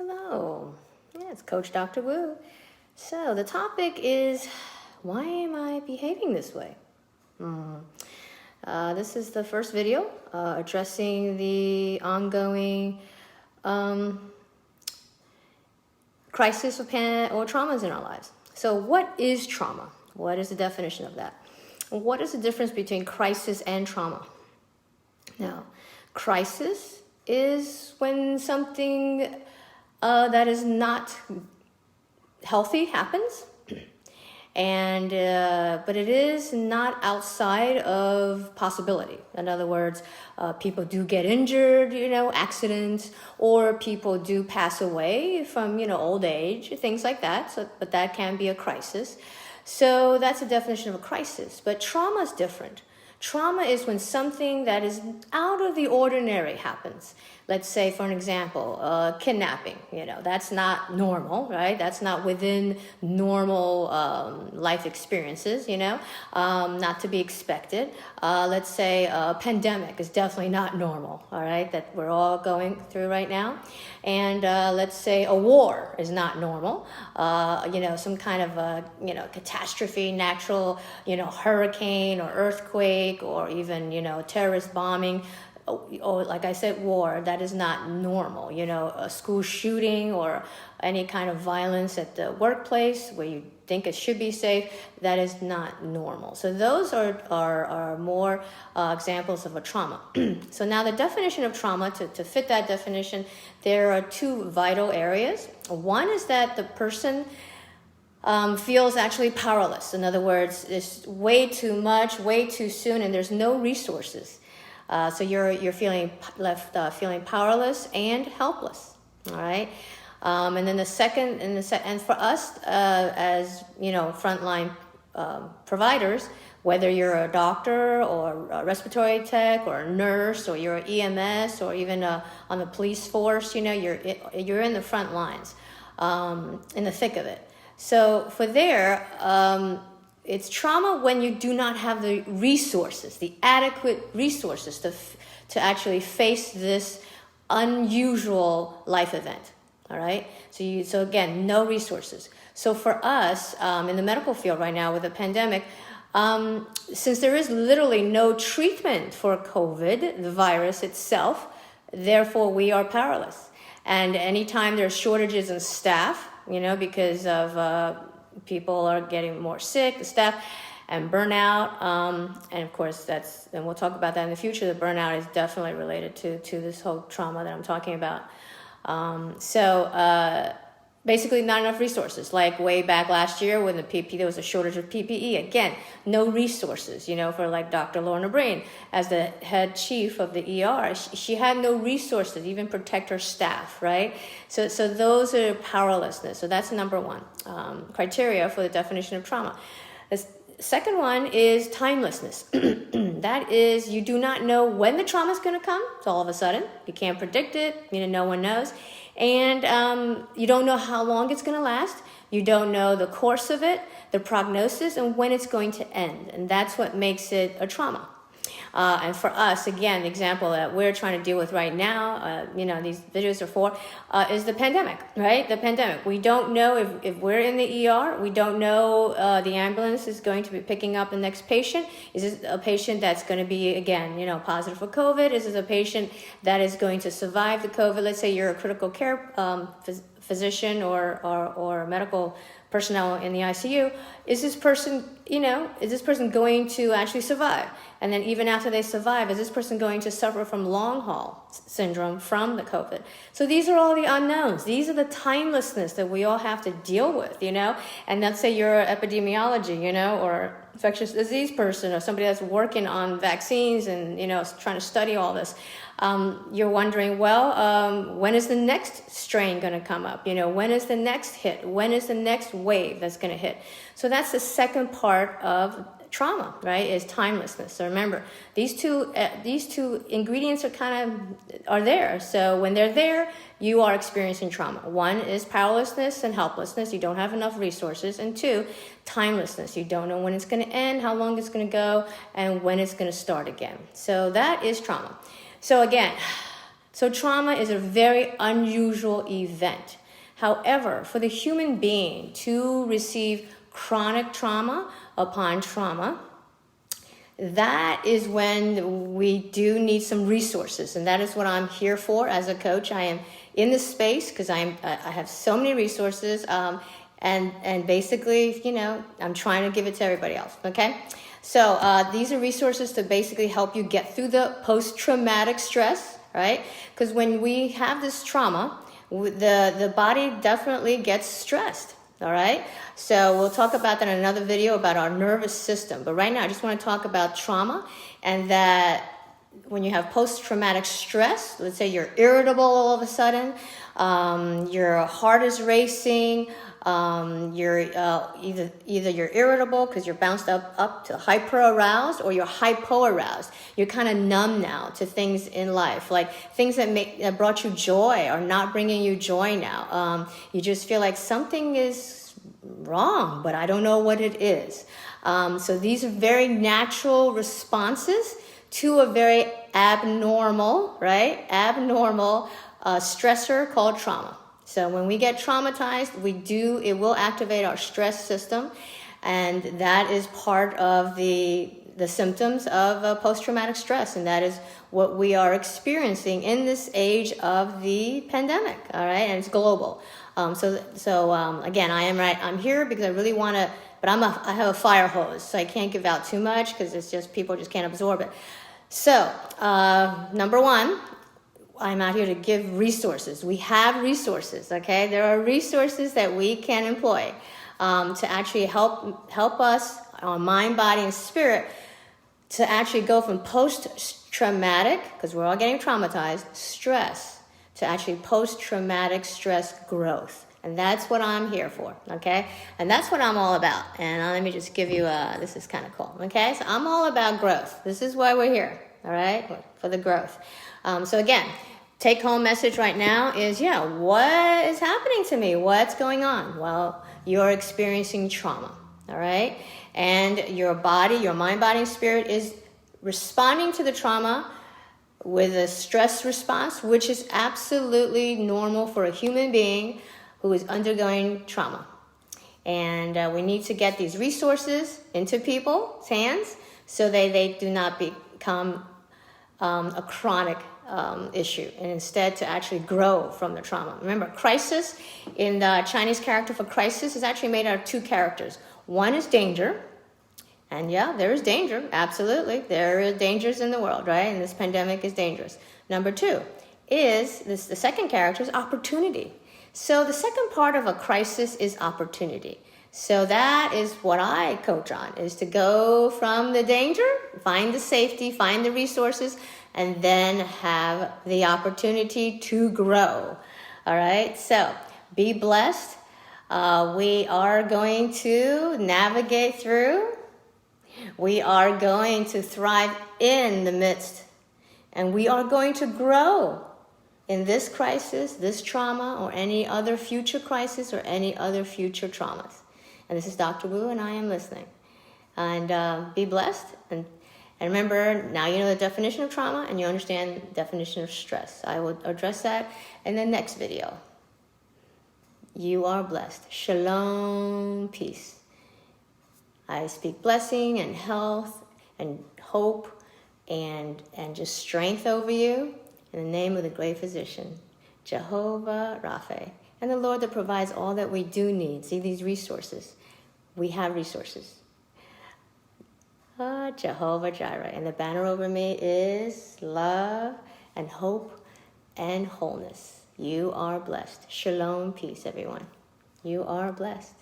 Hello, yeah, it's Coach Dr. Wu. So the topic is, why am I behaving this way? This is the first video addressing the ongoing crisis or traumas in our lives. So what is trauma? What is the definition of that? What is the difference between crisis and trauma? Now, crisis is when something that is not healthy happens, and but it is not outside of possibility. In other words, people do get injured, accidents, or people do pass away from old age, things like that. So, but that can be a crisis. So that's the definition of a crisis. But trauma is different. Trauma is when something that is out of the ordinary happens. Let's say, for an example, kidnapping. That's not normal, right? That's not within normal life experiences, not to be expected. Let's say a pandemic is definitely not normal, all right, that we're all going through right now. And let's say a war is not normal. Some kind of catastrophe, natural, hurricane or earthquake, or even, terrorist bombing, or like I said, war, that is not normal. A school shooting or any kind of violence at the workplace where you think it should be safe, that is not normal. So those are more examples of a trauma. So now the definition of trauma, to fit that definition, there are two vital areas. One is that the person feels actually powerless. In other words, it's way too much, way too soon, and there's no resources. So you're feeling left feeling powerless and helpless. All right, and then the second and for us as frontline providers, whether you're a doctor or a respiratory tech or a nurse or you're an EMS or even on the police force, you're in the front lines, in the thick of it. So for there, it's trauma when you do not have the resources, the adequate resources to actually face this unusual life event. All right. So again, no resources. So for us in the medical field right now with the pandemic, since there is literally no treatment for COVID, the virus itself, therefore we are powerless. And anytime there's shortages in staff, because of people are getting more sick, the staff, and burnout. And of course, and we'll talk about that in the future. The burnout is definitely related to this whole trauma that I'm talking about. Basically not enough resources. Like way back last year when there was a shortage of PPE. Again, no resources, for like Dr. Lorna Breen as the head chief of the ER. She had no resources to even protect her staff, right? So those are powerlessness. So that's number one criteria for the definition of trauma. The second one is timelessness. That is, you do not know when the trauma is going to come. It's all of a sudden. You can't predict it. No one knows. And you don't know how long it's going to last. You don't know the course of it, the prognosis, and when it's going to end. And that's what makes it a trauma. And for us, again, the example that we're trying to deal with right now, these videos are for, is the pandemic, right? The pandemic. We don't know if we're in the ER. We don't know the ambulance is going to be picking up the next patient. Is it a patient that's going to be, again, positive for COVID? Is it a patient that is going to survive the COVID? Let's say you're a critical care physician or medical personnel in the ICU. Is this person going to actually survive? And then even after they survive, is this person going to suffer from long haul syndrome from the COVID? So these are all the unknowns. These are the timelessness that we all have to deal with, And let's say you're epidemiology, or infectious disease person, or somebody that's working on vaccines and, trying to study all this. You're wondering, when is the next strain going to come up? When is the next hit? When is the next wave that's going to hit? So that's the second part of trauma, right? Is timelessness. So remember, these two ingredients are there. So when they're there, you are experiencing trauma. One is powerlessness and helplessness. You don't have enough resources. And two, timelessness. You don't know when it's going to end, how long it's going to go, and when it's going to start again. So that is trauma. So again, So trauma is a very unusual event. However, for the human being to receive chronic trauma upon trauma, that is when we do need some resources, and that is what I'm here for as a coach. I am in this space because I have so many resources, and basically, I'm trying to give it to everybody else. Okay, so these are resources to basically help you get through the post-traumatic stress, right? Because when we have this trauma, the body definitely gets stressed. All right, so we'll talk about that in another video about our nervous system. But right now, I just want to talk about trauma, and that when you have post-traumatic stress, let's say you're irritable all of a sudden, your heart is racing, you're either you're irritable because you're bounced up to hyper-aroused, or you're hypo-aroused. You're kind of numb now to things in life, like things that brought you joy are not bringing you joy now. You just feel like something is wrong, but I don't know what it is. So these are very natural responses to a very abnormal, right? Abnormal stressor called trauma. So when we get traumatized, it will activate our stress system, and that is part of the symptoms of post-traumatic stress, and that is what we are experiencing in this age of the pandemic, all right? And it's global. So again, I'm here because I really want to, but I have a fire hose, so I can't give out too much because it's just, people just can't absorb it. So, number one, I'm out here to give resources. We have resources, okay? There are resources that we can employ to actually help us, our mind, body, and spirit, to actually go from post-traumatic, because we're all getting traumatized, stress, to actually post-traumatic stress growth. And that's what I'm here for, okay? And that's what I'm all about. And let me just give you this is kind of cool, okay? So I'm all about growth. This is why we're here, all right? For the growth. So again, take-home message right now is, what is happening to me? What's going on? Well, you're experiencing trauma, all right? And your body, your mind, body, and spirit is responding to the trauma with a stress response, which is absolutely normal for a human being who is undergoing trauma. And we need to get these resources into people's hands so they do not become a chronic issue, and instead to actually grow from the trauma. Remember, crisis, in the Chinese character for crisis, is actually made out of two characters. One is danger, and there is danger, absolutely. There are dangers in the world, right? And this pandemic is dangerous. Number two is, the second character is opportunity. So the second part of a crisis is opportunity. So that is what I coach on, is to go from the danger, find the safety, find the resources, and then have the opportunity to grow. All right, so be blessed. We are going to navigate through. We are going to thrive in the midst, and we are going to grow in this crisis, this trauma, or any other future crisis or any other future traumas. And this is Dr. Wu, and I am listening. And be blessed. And remember, now you know the definition of trauma, and you understand the definition of stress. I will address that in the next video. You are blessed. Shalom, peace. I speak blessing and health and hope and just strength over you in the name of the great physician, Jehovah Rapha, and the Lord that provides all that we do need. See these resources. We have resources. Jehovah Jireh. And the banner over me is love and hope and wholeness. You are blessed. Shalom, peace, everyone. You are blessed.